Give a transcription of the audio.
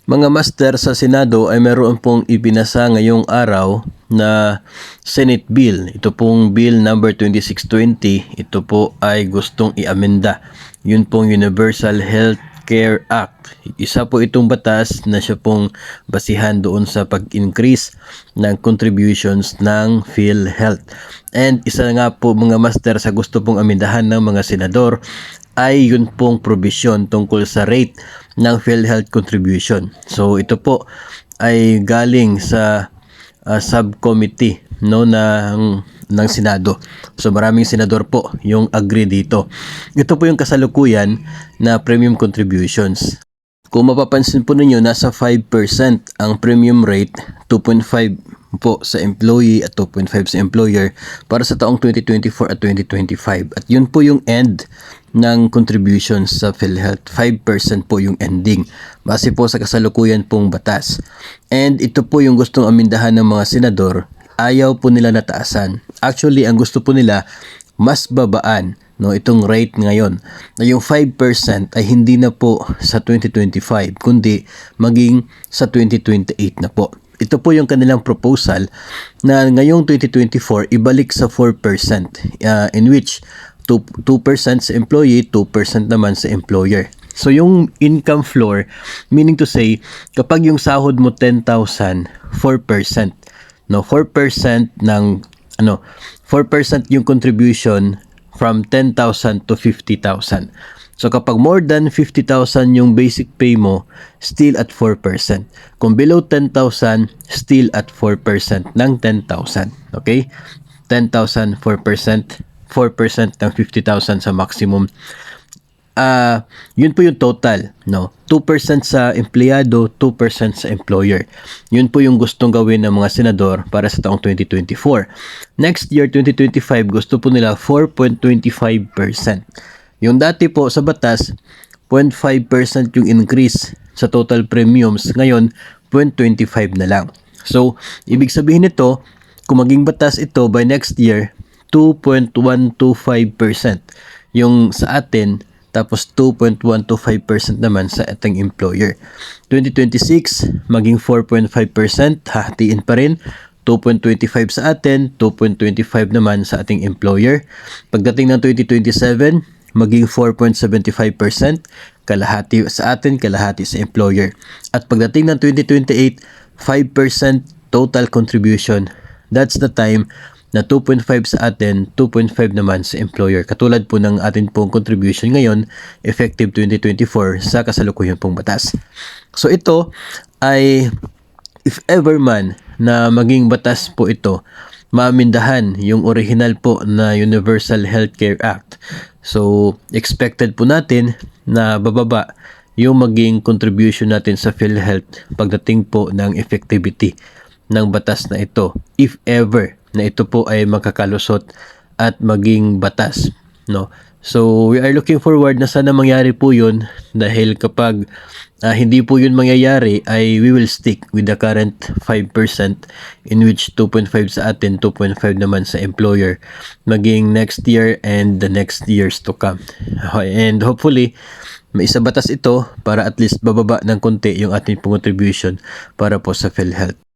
Mga master, sa Senado ay meron pong ipinasa ngayong araw na Senate Bill. Ito pong Bill number 2620. Ito po ay gustong iamenda. Yun pong Universal Health Care Act. Isa po itong batas na siya pong basihan doon sa pag-increase ng contributions ng PhilHealth. And isa nga po mga master sa gusto pong amendahan ng mga senador ay yun pong provision tungkol sa rate ng PhilHealth contribution. So ito po ay galing sa subcommittee ng Senado. So maraming senador po yung agree dito. Ito po yung kasalukuyan na premium contributions. Kung mapapansin po ninyo, nasa 5% ang premium rate, 2.5 po sa employee at 2.5 sa employer para sa taong 2024 at 2025. At yun po yung end ng contributions sa PhilHealth. 5% po yung ending base po sa kasalukuyan pong batas. And ito po yung gustong amindahan ng mga senador. Ayaw po nila nataasan. Actually, ang gusto po nila mas babaan itong rate ngayon. Na yung 5% ay hindi na po sa 2025 kundi maging sa 2028 na po. Ito po yung kanilang proposal na ngayong 2024 ibalik sa 4% in which 2% sa employee, 2% naman sa employer. So yung income floor, meaning to say, kapag yung sahod mo 10,000, 4%. 4% ng 4% yung contribution from 10,000 to 50,000. So kapag more than 50,000 yung basic pay mo, still at 4%. Kung below 10,000, still at 4% ng 10,000. Okay? 10,000, 4%. 4% ng 50,000 sa maximum. Yun po yung total. 2% sa empleyado, 2% sa employer. Yun po yung gustong gawin ng mga senador para sa taong 2024. Next year, 2025, gusto po nila 4.25%. Yung dati po sa batas, 0.5% yung increase sa total premiums. Ngayon, 0.25 na lang. So, ibig sabihin nito, kung maging batas ito by next year, 2.125% yung sa atin, tapos 2.125% naman sa ating employer. 2026, maging 4.5%, hahatiin pa rin. 2.25 sa atin, 2.25 naman sa ating employer. Pagdating ng 2027, maging 4.75%, kalahati sa atin, kalahati sa employer. At pagdating ng 2028, 5% total contribution. That's the time na 2.5 sa atin, 2.5 naman sa employer. Katulad po ng atin pong contribution ngayon, effective 2024 sa kasalukuyan pong batas. So ito ay, if ever man na maging batas po ito, maamindahan yung original po na Universal Healthcare Act. So, expected po natin na bababa yung maging contribution natin sa PhilHealth pagdating po ng effectivity ng batas na ito. If ever na ito po ay makakalusot at maging batas. So, we are looking forward na sana mangyari po yun dahil kapag hindi po yun mangyayari ay we will stick with the current 5% in which 2.5 sa atin, 2.5 naman sa employer maging next year and the next years to come. And hopefully, may isa batas ito para at least bababa ng konti yung ating contribution para po sa PhilHealth.